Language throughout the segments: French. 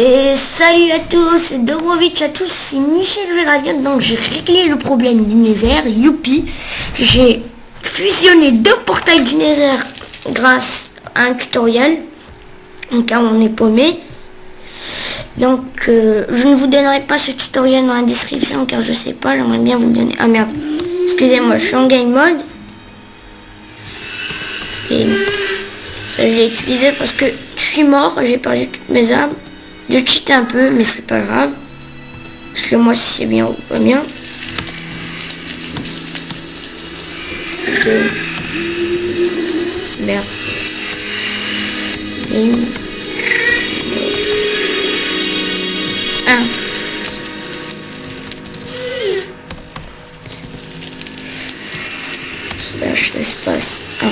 Et salut à tous, Dobrovic à tous, c'est Michel Verradion. Donc j'ai réglé le problème du Nether, youpi. J'ai fusionné deux portails du Nether grâce à un tutoriel. En cas où on est paumé. Donc je ne vous donnerai pas ce tutoriel dans la description car je sais pas, j'aimerais bien vous le donner. Ah merde, excusez-moi, je suis en game mode. Et ça je l'ai utilisé parce que je suis mort, j'ai perdu toutes mes armes. Je cheat un peu, mais c'est pas grave. Parce que moi, si c'est bien ou pas bien. Merde. Un. Slash l'espace 1.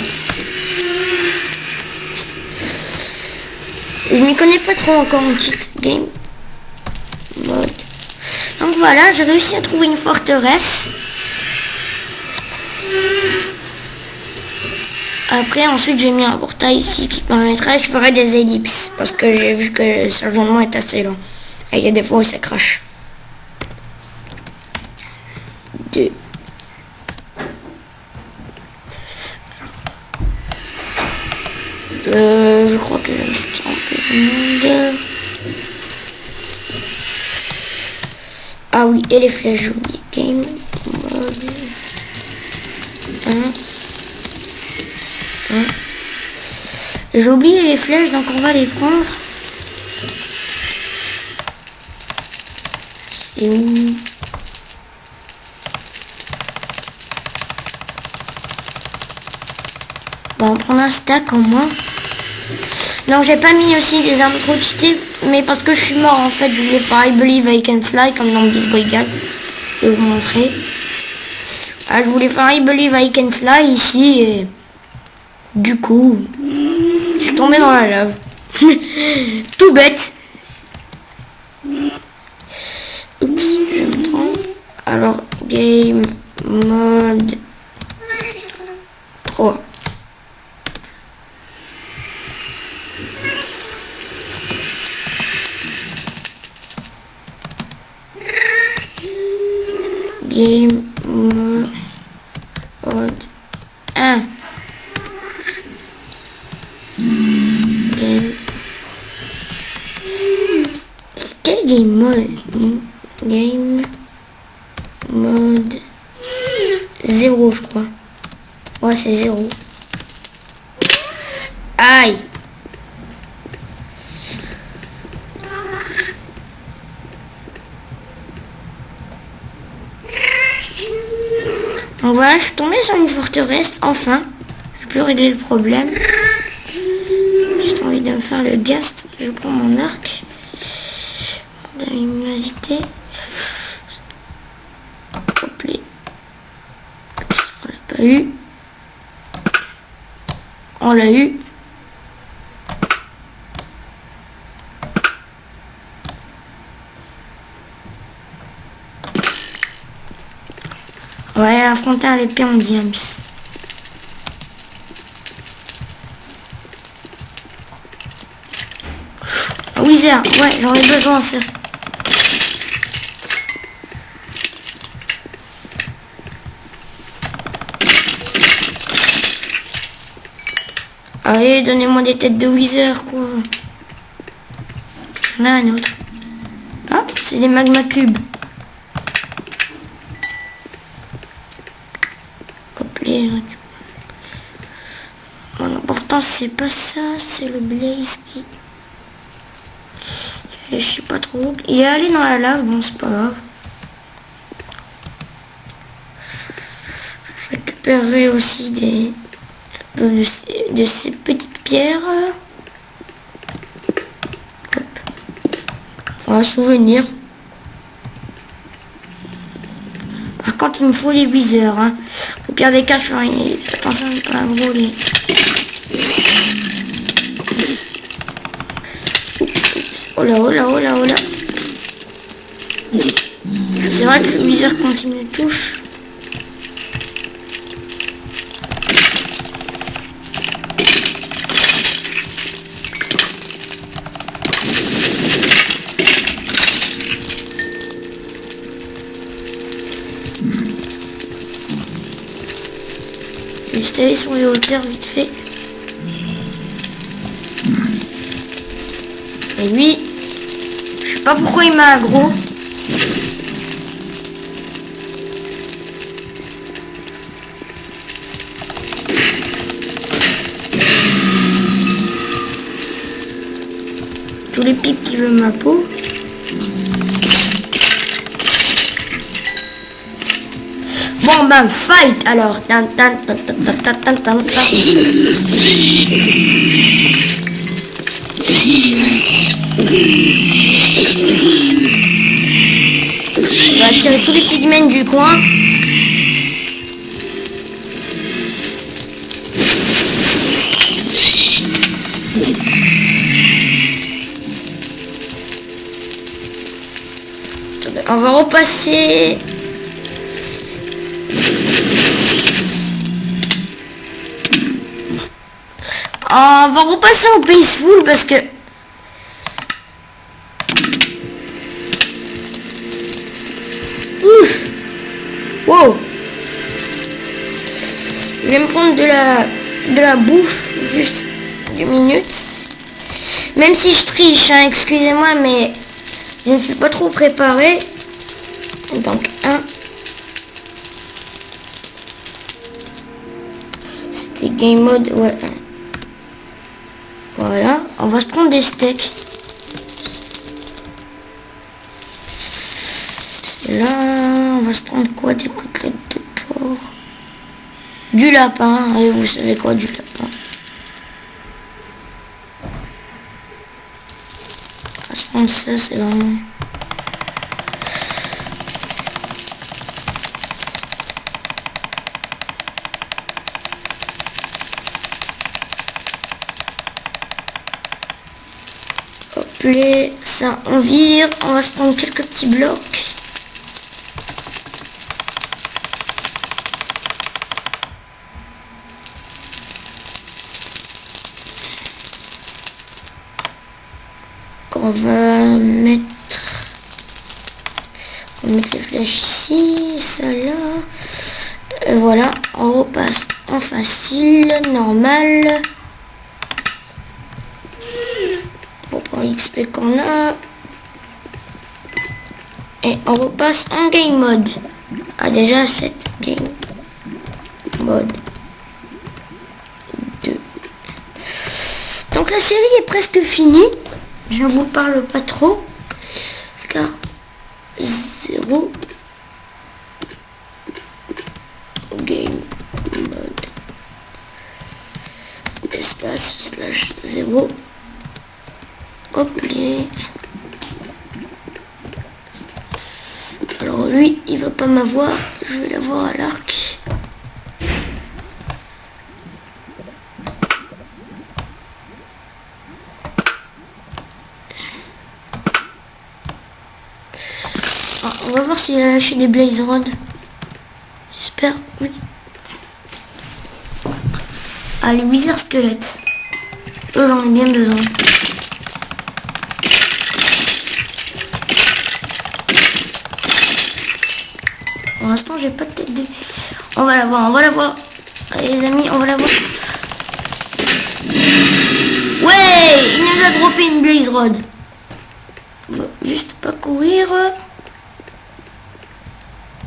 Je m'y connais pas trop encore en cheat game mode. Donc voilà, j'ai réussi à trouver une forteresse. Après, ensuite, j'ai mis un portail ici qui permettrait, je ferai des ellipses. Parce que j'ai vu que le chargement est assez lent. Et il y a des fois où ça crache. 2. Je crois que je me suis trompé de monde. Ah oui, et les flèches, j'ai oublié. Game mode 1. J'ai oublié les flèches, donc on va les prendre. Et où? Bon, on prend un stack au moins. Non, j'ai pas mis aussi des armes trop cheatées, mais parce que je suis mort en fait, je voulais faire I Believe I Can Fly comme dans Beast Brigade. Je vais vous montrer. Ah, je voulais faire I Believe I Can Fly ici et du coup, je suis tombé dans la lave. Tout bête. Oups, je me trompe. Alors, game mode 3. Game mode 1. Quel game mode? Game mode 0 je crois. Ouais, c'est 0. Aïe. Donc voilà, je suis tombée sur une forteresse, enfin. J'ai pu régler le problème. J'ai envie de me faire le ghast. Je prends mon arc. De la luminosité. Hop les. On l'a pas eu. On l'a eu. On va aller affronter un épée en diams. Wither, ouais, j'en ai besoin ça. Allez, donnez-moi des têtes de Wither, quoi. Il y en a un autre. Ah, c'est des magma cubes. Hop, les... Bon, l'important, c'est pas ça, c'est le blaze qui... Je sais pas trop. Il est allé dans la lave, bon, c'est pas grave. Je récupérerai aussi de ces petites pierres. Hop. Un souvenir. Par contre, il me faut les viseurs. Hein. Au pire des cas, je ferai une... Attention, je pas gros les... Oh là, oh là, oh là, oh là. C'est vrai que le viseur continue de touche. juste aller sur les hauteurs vite fait. Et lui, je sais pas pourquoi il m'a aggro. Tous les pics qui veulent ma peau. Bon ben fight alors. Tan, tan, tan, tan, tan, tan, tan, tan, tan. On va attirer tous les pigments du coin. On va repasser. On va repasser au peaceful parce que ouf. Wow. Je vais me prendre de la bouffe juste 2 minutes. Même si je triche, hein, excusez-moi, mais je ne suis pas trop préparé. Donc c'était game mode, ouais. Voilà, on va se prendre des steaks. C'est là, on va se prendre quoi? Des côtelettes de porc. Du lapin, et vous savez quoi, du lapin. On va se prendre ça, c'est vraiment... Ça, on vire, on va se prendre quelques petits blocs. On va mettre les flèches ici, ça là. Voilà, on repasse en facile, normal. Pour prendre l'XP qu'on a. Et on repasse en game mode. Ah déjà 7 game mode 2. Donc la série est presque finie. Je ne vous parle pas trop. Car 0 game mode espace slash 0. Hop les. Alors lui il va pas m'avoir, je vais l'avoir à l'arc. Ah, on va voir s'il a lâché des blaze rods. J'espère, oui. Ah, les wizard squelettes. Eux j'en ai bien besoin. Pour l'instant, j'ai pas de tête de... On va la voir, on va la voir. Allez les amis, on va la voir. Ouais, il nous a droppé une blaze rod. On va juste pas courir.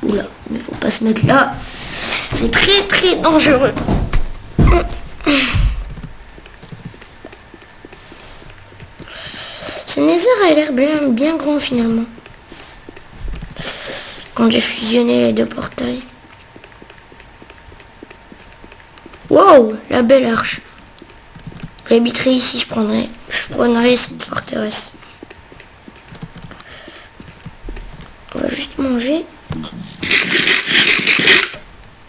Oula, mais faut pas se mettre là. C'est très très dangereux. Ce nether a l'air bien grand finalement. Quand j'ai fusionné les deux portails. Wow, la belle arche. J'habiterai ici, je prendrai cette forteresse. On va juste manger.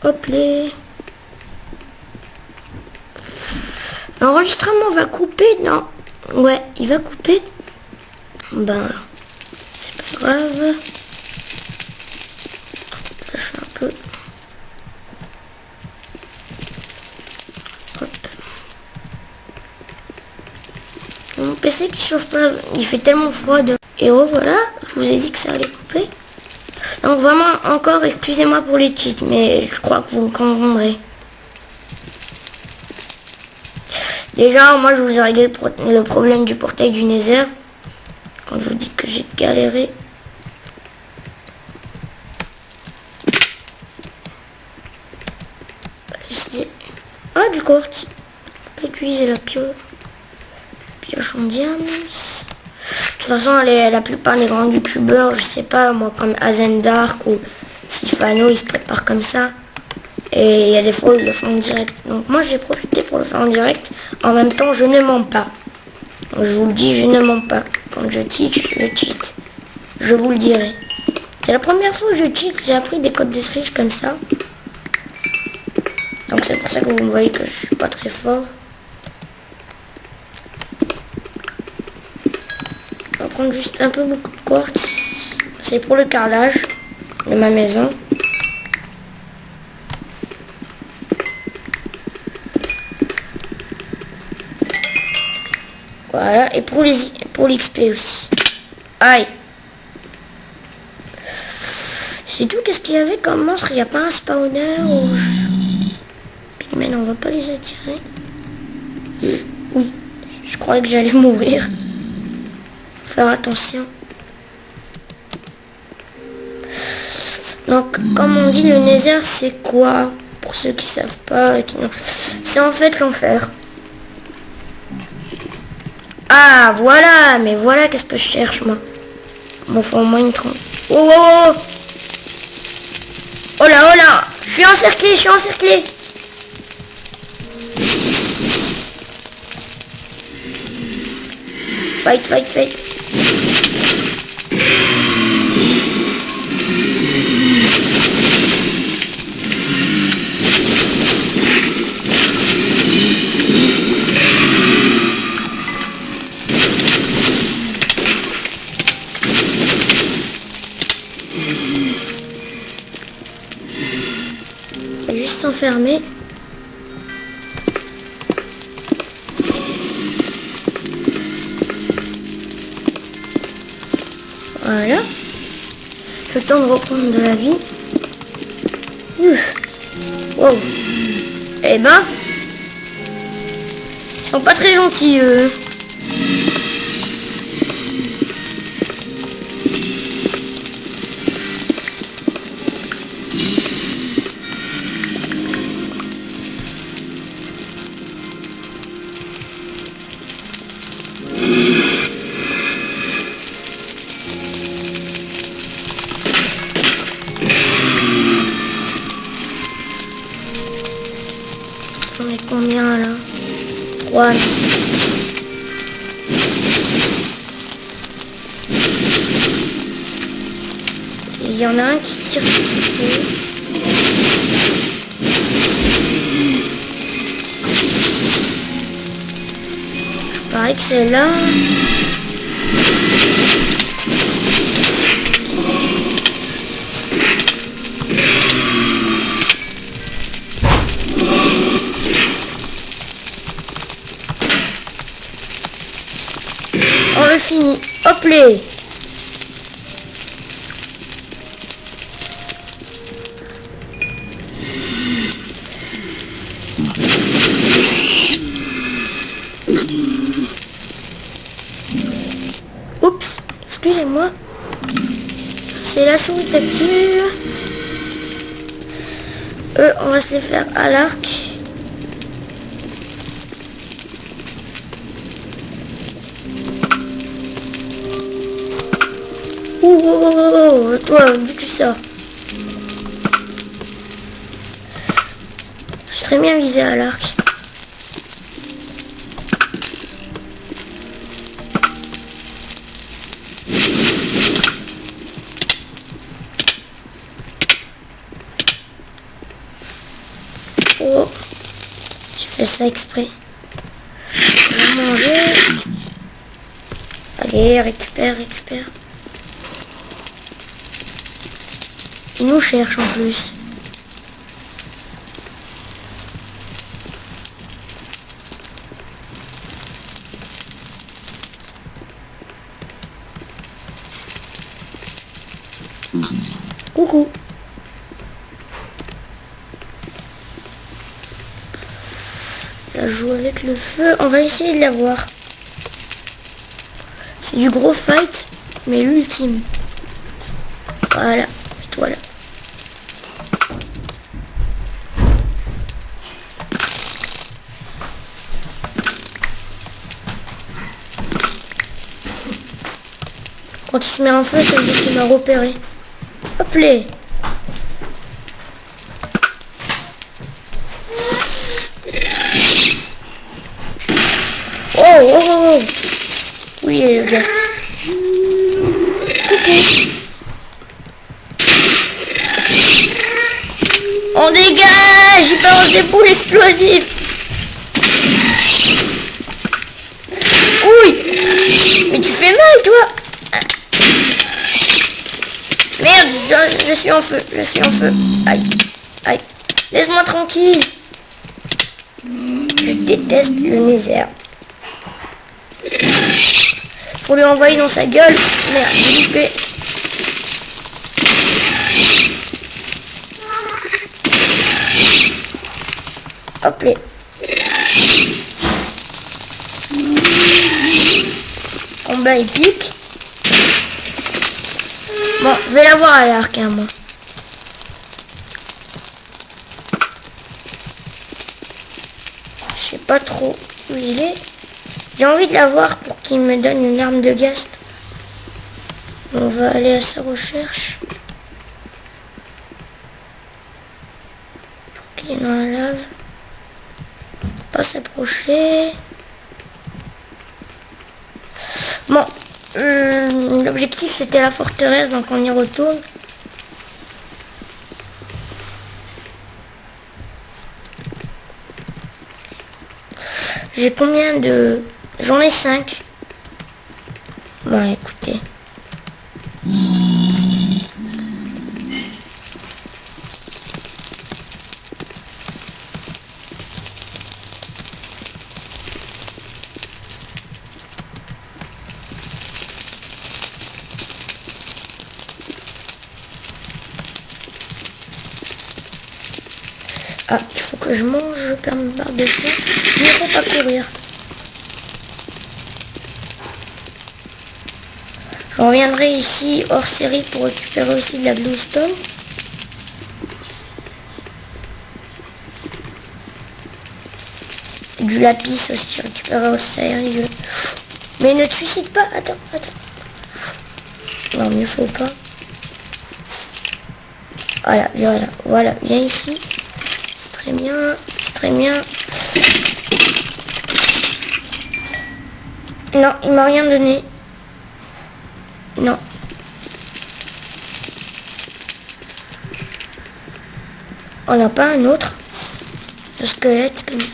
Hop les. L'enregistrement va couper, non? Ouais, il va couper. Ben, c'est pas grave. Mon PC qui chauffe pas, il fait tellement froid. Et oh voilà, je vous ai dit que ça allait couper. Donc vraiment, encore, excusez-moi pour les cheats, mais je crois que vous me comprendrez. Déjà, moi, je vous ai réglé le problème du portail du Nether. Quand je vous dis que j'ai galéré. Ah, du quartz. On peut utiliser la pioche en diamants. De toute façon, la plupart des grands youtubeurs, je sais pas, moi, comme Azendark ou Sifano, ils se préparent comme ça. Et il y a des fois, ils le font en direct. Donc moi, j'ai profité pour le faire en direct. En même temps, je ne mens pas. Je vous le dis, je ne mens pas. Quand je teach, je cheat. Je vous le dirai. C'est la première fois que je cheat, j'ai appris des codes de triche comme ça. Donc c'est pour ça que vous me voyez que je suis pas très fort. Je vais prendre juste un peu beaucoup de quartz. C'est pour le carrelage de ma maison. Voilà, et pour l'XP aussi. Aïe. C'est tout, qu'est-ce qu'il y avait comme monstre? Il n'y a pas un spawner ou... Pigmen, on va pas les attirer. Oui, je croyais que j'allais mourir. Faut faire attention. Donc, comme on dit, le Nether, c'est quoi? Pour ceux qui savent pas, c'est en fait l'enfer. Ah, voilà, mais voilà qu'est-ce que je cherche, moi. Bon, faut au moins une trompe. Oh, oh, oh. Oh là, oh là. Je suis encerclé, Fight, fight, fight. Juste s'enfermer. Voilà. Le temps de reprendre de la vie. Wow. Eh ben, ils sont pas très gentils, eux. On est combien là? 3. Il y en a un qui tire sur le feu. Il paraît que c'est là. On le finit. Hop les. Oups, excusez-moi. C'est la souris tactile. Eux, on va se les faire à l'arc. Oh, toi, d'où tu sors? Je suis très bien visé à l'arc. Oh, j'ai fait ça exprès. On va manger. Allez, récupère. Il nous cherche en plus. Coucou. Là, je joue avec le feu. On va essayer de l'avoir. C'est du gros fight, mais l'ultime. Voilà, et toi là. Quand il se met en feu, ça veut dire qu'il m'a repéré. Hop là. Oh, oh, oh, oh. Oui, le gars. Coucou. On dégage. Il balance des boules explosives. Oui. Mais tu fais mal, toi. Merde, je suis en feu, je suis en feu. Aïe, aïe. Laisse-moi tranquille. Je déteste le Nether. Faut lui envoyer dans sa gueule. Merde, j'ai loupé. Hop là. Combat épique. Bon, je vais l'avoir à l'arc, hein, moi. Je sais pas trop où il est. J'ai envie de l'avoir pour qu'il me donne une arme de gaz. On va aller à sa recherche. Il est dans la lave. Pas s'approcher. Bon. L'objectif c'était la forteresse, donc on y retourne. J'ai combien de... J'en ai 5. Bon, écoutez. Ah, il faut que je mange, je perds ma barre de faim. Il ne faut pas courir. Je reviendrai ici hors série pour récupérer aussi de la glowstone. Du lapis aussi récupérer au série. Mais ne te suicide pas, attends. Non, mais il faut pas. Voilà, viens ici. Très bien, c'est très bien. Non, il m'a rien donné. Non. On n'a pas un autre de squelette comme ça.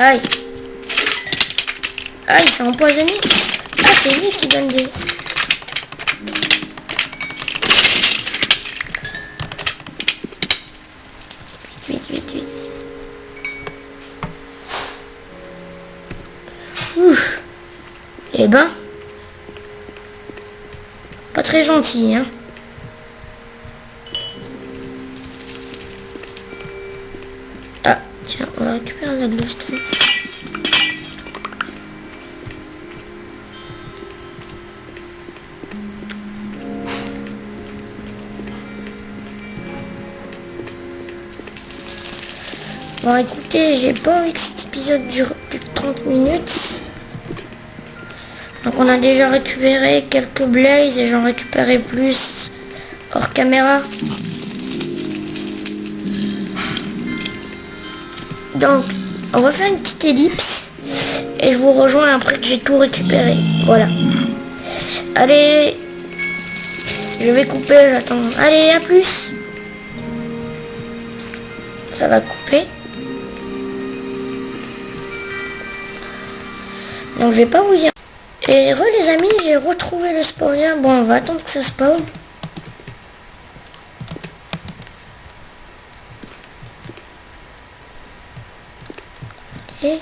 Aïe. Aïe, c'est empoisonné. Ah, c'est lui qui donne des... Vite. Ouf. Eh ben. Pas très gentil, hein. Ah, tiens, on va récupérer la glowstone. Bon, écoutez, j'ai pas envie que cet épisode dure plus de 30 minutes. Donc on a déjà récupéré quelques blazes et j'en récupérerai plus hors caméra. Donc on va faire une petite ellipse et je vous rejoins après que j'ai tout récupéré. Voilà. Allez, je vais couper, j'attends. Allez, à plus. Ça va couper. Donc je vais pas vous dire. Et les amis, j'ai retrouvé le spawner. Bon, on va attendre que ça spawn. Et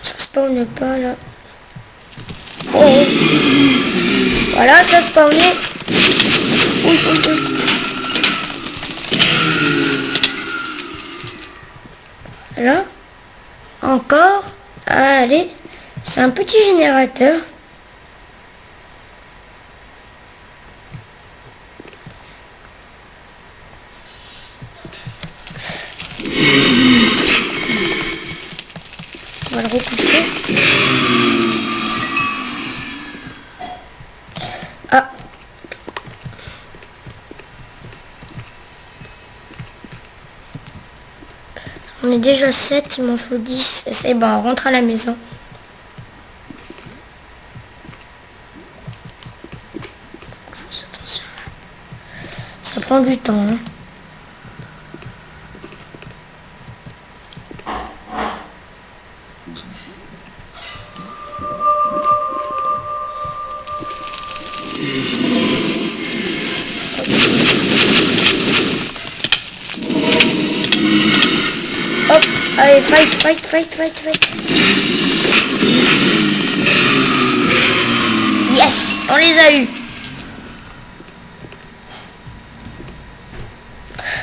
ça spawn pas là. Oh, oh. Voilà, ça spawnait. Oui, oui, oui. Voilà. Encore. Allez. C'est un petit générateur. On va le repousser. Ah. On est déjà 7, il m'en faut 10. C'est bon, on rentre à la maison. Attention. Ça prend du temps. Hein. Hop, allez, fight. Yes, on les a eu.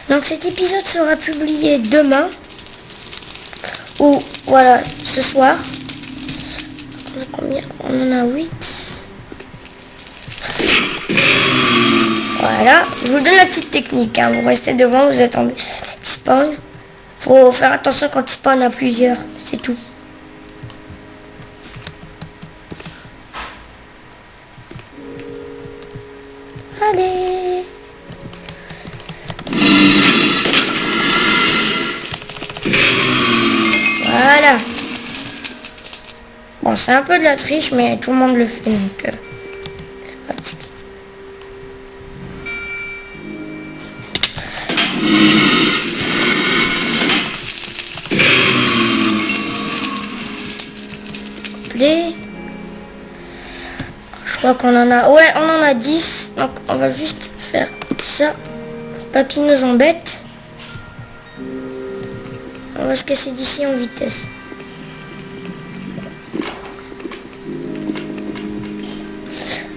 Donc cet épisode sera publié demain. Ou voilà, ce soir. On a combien? On en a 8. Voilà, je vous donne la petite technique. Hein. Vous restez devant, vous attendez qu'il spawn. Faut faire attention quand il spawn à plusieurs, c'est tout. Allez. Voilà. Bon, c'est un peu de la triche, mais tout le monde le fait, donc c'est pratique. Je crois qu'on en a... Ouais, on en a 10. Donc, on va juste faire ça. Pour pas qu'il nous embête. On va se casser d'ici en vitesse.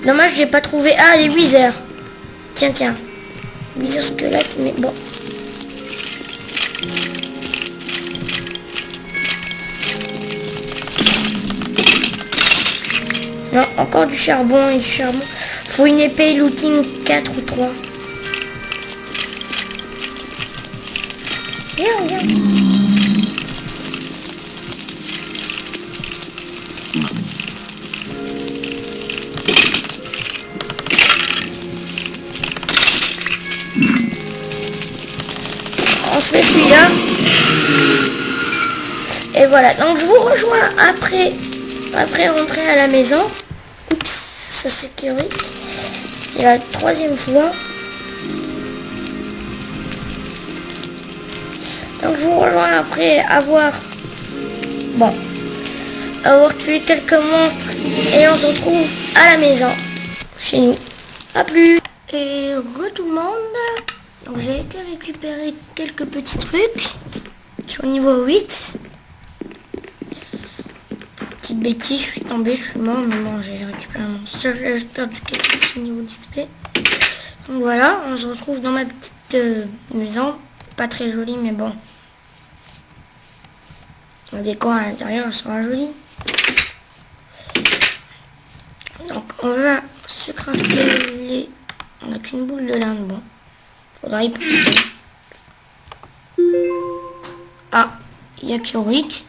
Dommage, j'ai pas trouvé... Ah, les Wither. Tiens. Wither squelette, mais bon. Non, encore du charbon et du charbon. Faut une épée looting 4 ou 3. Viens. On se fait celui-là. Et voilà. Donc je vous rejoins après rentrer à la maison. Oups, ça sécurise. C'est la 3e fois. Donc je vous rejoins après avoir tué quelques monstres et on se retrouve à la maison chez nous. A plus. Et tout le monde. Donc j'ai été récupérer quelques petits trucs. Je suis au niveau 8. Petite bêtise, je suis tombée, je suis mort, mais bon, j'ai récupéré mon stuff. J'ai perdu quelques petits niveaux d'XP. Donc voilà, on se retrouve dans ma petite maison. Pas très jolie, mais bon. Le décor à l'intérieur sera joli. Donc on va se crafter les... On n'a qu'une boule de linde, bon. Faudra y pousser. Ah, il y a Kyorik.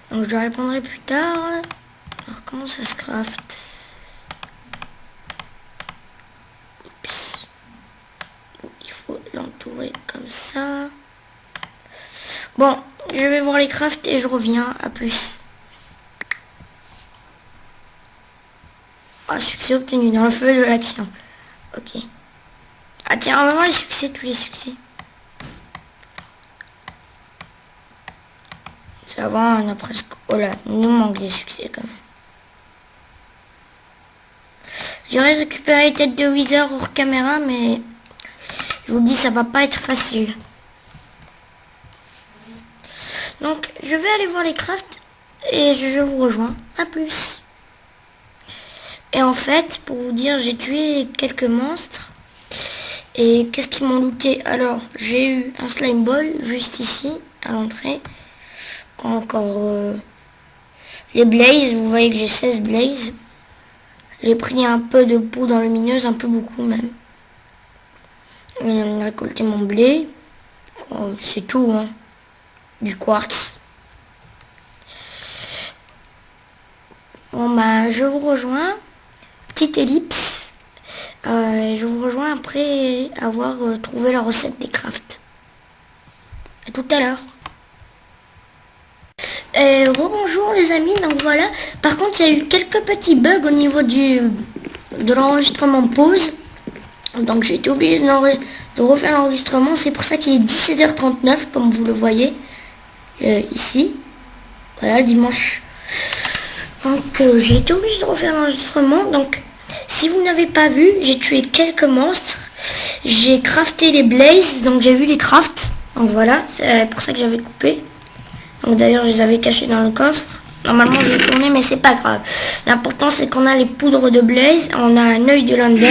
Donc je dois répondre plus tard. Alors comment ça se craft? Oups. Il faut l'entourer comme ça. Bon, je vais voir les crafts et je reviens. À plus. Ah, succès obtenu dans le feu de l'action. Ok. Ah tiens, on va voir les succès, tous les succès. Ça va, on a presque... Oh là, il nous manque des succès quand même. dirais récupérer les têtes de Wither hors caméra, mais je vous dis, ça va pas être facile. Donc, je vais aller voir les crafts et je vous rejoins. À plus. Et en fait, pour vous dire, j'ai tué quelques monstres. Et qu'est-ce qu'ils m'ont looté? Alors, j'ai eu un slime ball juste ici, à l'entrée. Encore les blazes, vous voyez que j'ai 16 blazes. J'ai pris un peu de poudre lumineuse, un peu beaucoup même. J'ai récolté mon blé. C'est tout, hein. Du quartz. Bon bah, je vous rejoins. Petite ellipse. Je vous rejoins après avoir trouvé la recette des crafts. À tout à l'heure. Rebonjour les amis, donc voilà. Par contre, il y a eu quelques petits bugs au niveau de l'enregistrement pause. Donc j'ai été obligé de refaire l'enregistrement. C'est pour ça qu'il est 17h39, comme vous le voyez ici. Voilà, le dimanche. Donc j'ai été obligé de refaire l'enregistrement. Donc si vous n'avez pas vu, j'ai tué quelques monstres. J'ai crafté les blazes, donc j'ai vu les crafts. Donc voilà, c'est pour ça que j'avais coupé. Donc d'ailleurs, je les avais cachés dans le coffre. Normalement, je vais tourner, mais c'est pas grave. L'important, c'est qu'on a les poudres de blaze. On a un œil de l'Ender.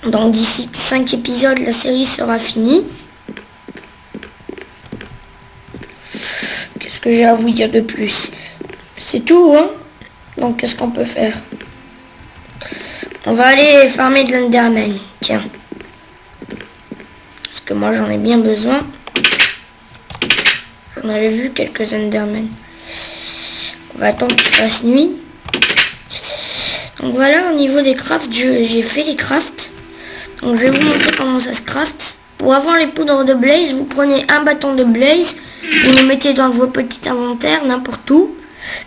Donc d'ici 5 épisodes, la série sera finie. Qu'est-ce que j'ai à vous dire de plus? C'est tout, hein. Donc qu'est-ce qu'on peut faire? On va aller farmer de l'Enderman. Tiens. Parce que moi, j'en ai bien besoin. On avait vu quelques Endermen. On va attendre qu'il fasse nuit. Donc voilà, au niveau des crafts, j'ai fait les crafts. Donc je vais vous montrer comment ça se craft. Pour avoir les poudres de blaze, vous prenez un bâton de blaze, vous le mettez dans vos petits inventaires, n'importe où,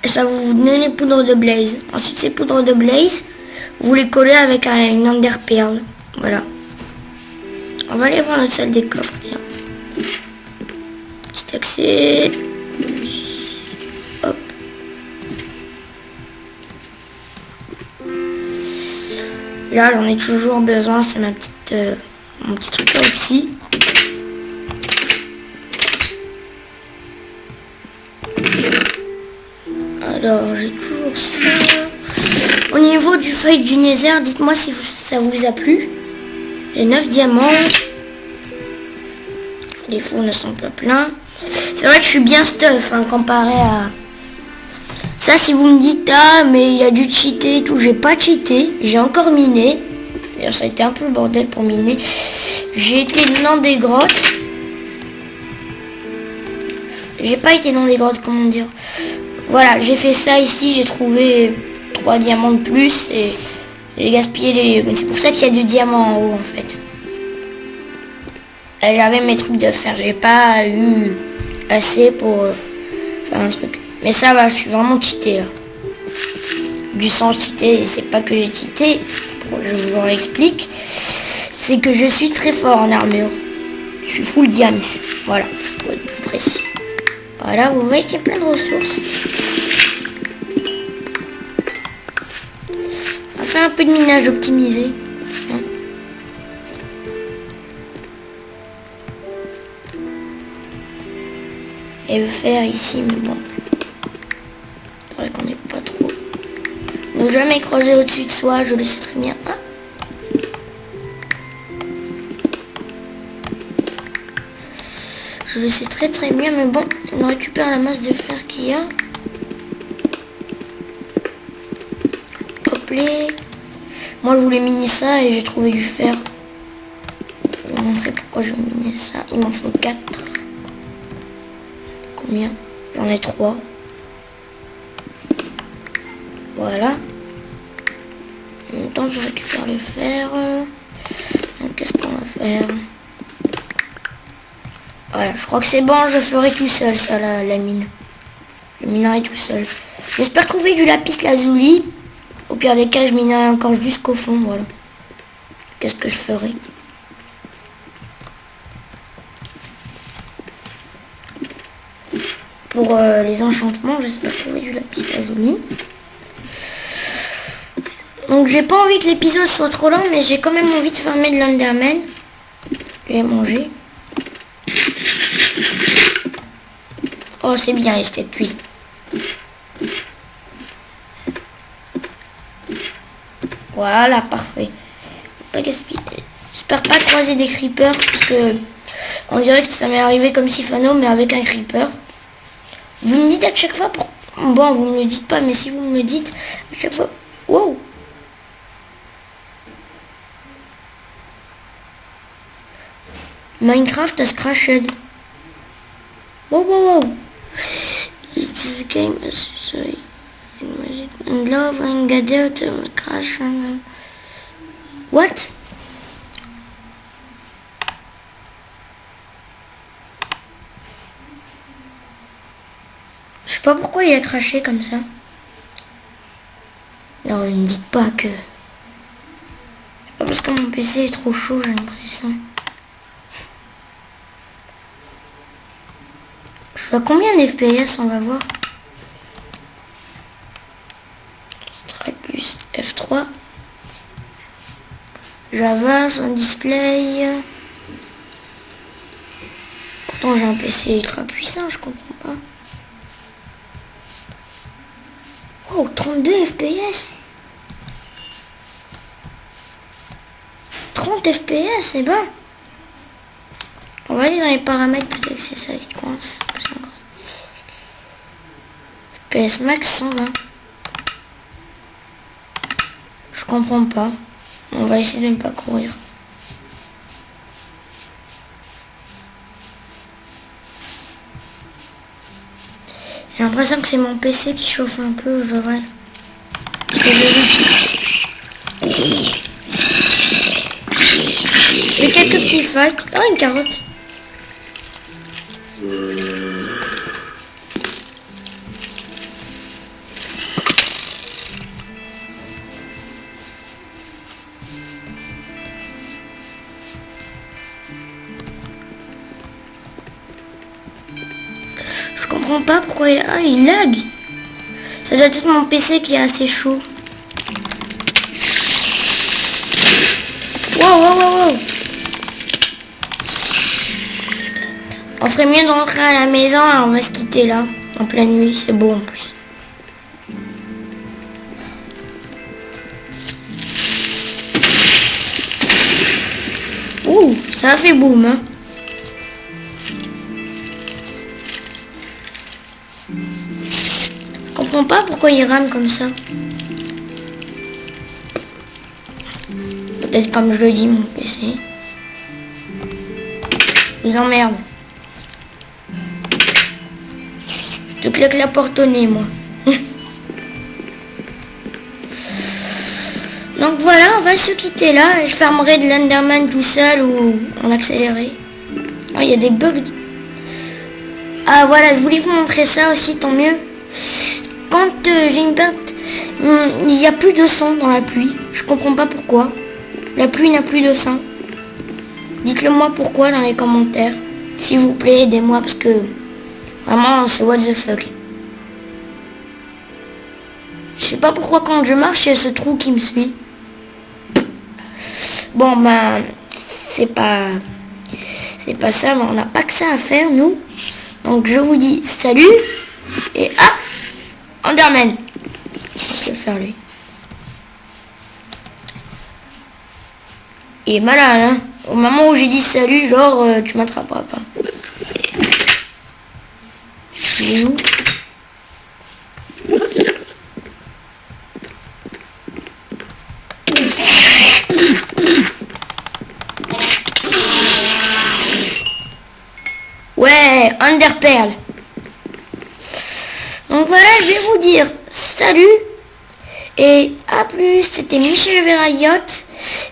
et ça va vous donner les poudres de blaze. Ensuite, ces poudres de blaze, vous les collez avec une ender pearl. Voilà. On va aller voir notre salle des coffres, tiens. Petit accès. Hop. Là, j'en ai toujours besoin, c'est mon petit truc là aussi. Alors, j'ai toujours ça. Au niveau du feuille du nether, dites-moi si ça vous a plu. J'ai 9 diamants. Les fours ne sont pas pleins. C'est vrai que je suis bien stuff hein, comparé à... Ça, si vous me dites, ah, mais il a dû cheater et tout, j'ai pas cheaté. J'ai encore miné. D'ailleurs, ça a été un peu le bordel pour miner. J'ai été dans des grottes. J'ai pas été dans des grottes, comment dire. Voilà, j'ai fait ça ici. J'ai trouvé 3 diamants de plus et j'ai gaspillé les... C'est pour ça qu'il y a du diamant en haut, en fait. J'avais mes trucs de fer. J'ai pas eu assez pour faire un truc. Mais ça va, je suis vraiment cheaté là. Du sang cheaté, c'est pas que j'ai cheaté. Je vous l'explique. C'est que je suis très fort en armure. Je suis full diams. Voilà, pour être plus précis. Voilà, vous voyez qu'il y a plein de ressources. On va faire un peu de minage optimisé. Et le faire ici, mais bon. C'est vrai qu'on n'est pas trop. Ne jamais creuser au-dessus de soi, je le sais très bien. Ah. Je le sais très bien, mais bon, on récupère la masse de fer qu'il y a. Hop les. Moi je voulais miner ça et j'ai trouvé du fer. Je vais vous montrer pourquoi je vais miner ça. Il m'en faut 4. Combien? J'en ai 3. Voilà. En même temps, je récupère le fer. Donc, qu'est-ce qu'on va faire? Voilà, je crois que c'est bon, je ferai tout seul, ça, la mine. Je minerai tout seul. J'espère trouver du lapis lazuli. Au pire des cas, je minerai encore jusqu'au fond, voilà. Qu'est-ce que je ferai? Pour les enchantements, j'espère trouver du lapis lazuli. Donc j'ai pas envie que l'épisode soit trop long, mais j'ai quand même envie de farmer de l'Enderman. Je vais manger. Oh, c'est bien, il s'était cuit. Voilà, parfait. Pas gaspiller. J'espère pas croiser des creepers, parce que on dirait que ça m'est arrivé comme Sifano, mais avec un creeper. Vous me dites à chaque fois pour... Bon, vous me le dites pas, mais si vous me le dites à chaque fois... Wow! Minecraft has crashed. Wow, wow, wow! It's a game... And love and gather to crash. What? Je sais pas pourquoi il a craché comme ça. Non, ne me dites pas que... C'est pas parce que mon PC est trop chaud, j'ai l'impression. Je suis à combien d'FPS, on va voir. Plus F3. Java, son display. Pourtant j'ai un PC ultra puissant, je comprends pas. Oh, 32 FPS. 30 FPS, c'est bon. On va aller dans les paramètres, peut-être que c'est ça qui coince. FPS max 120. Je comprends pas. On va essayer de ne pas courir. J'ai l'impression que c'est mon PC qui chauffe un peu, je devrais. J'ai quelques petits fights. Oh, une carotte. Je comprends pas pourquoi il... Ah, il lag. Ça doit être mon PC qui est assez chaud. Wow, wow, wow, wow. On ferait mieux de rentrer à la maison, on va se quitter là. En pleine nuit, c'est beau en plus. Ouh, ça a fait boum, hein. Je comprends pas pourquoi il rame comme ça. Peut-être comme je le dis, mon PC. Ils emmerdent. Je te claque la porte au nez, moi. Donc voilà, on va se quitter là. Je fermerai de l'Enderman tout seul ou en accéléré. Ah, il y a des bugs. Ah voilà, je voulais vous montrer ça aussi, tant mieux. Quand j'ai une perte, il n'y a plus de sang dans la pluie. Je comprends pas pourquoi. La pluie n'a plus de sang. Dites-le moi pourquoi dans les commentaires. S'il vous plaît, aidez-moi parce que vraiment c'est what the fuck. Je sais pas pourquoi quand je marche, il y a ce trou qui me suit. Bon ben c'est pas ça, mais on n'a pas que ça à faire nous. Donc je vous dis salut et Enderman. Je vais le faire lui. Il est malade, hein. Au moment où j'ai dit salut, genre tu m'attraperas pas. Il est où? Ouais, Enderpearl. Donc voilà, je vais vous dire salut et à plus. C'était Michel Verraillotte.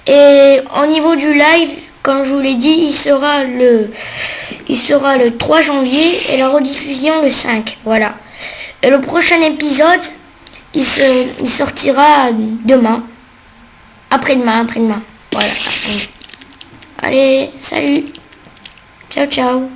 Et au niveau du live, comme je vous l'ai dit, il sera le 3 janvier et la rediffusion le 5. Voilà. Et le prochain épisode, il sortira demain. Après-demain. Voilà. Allez, salut. Ciao, ciao.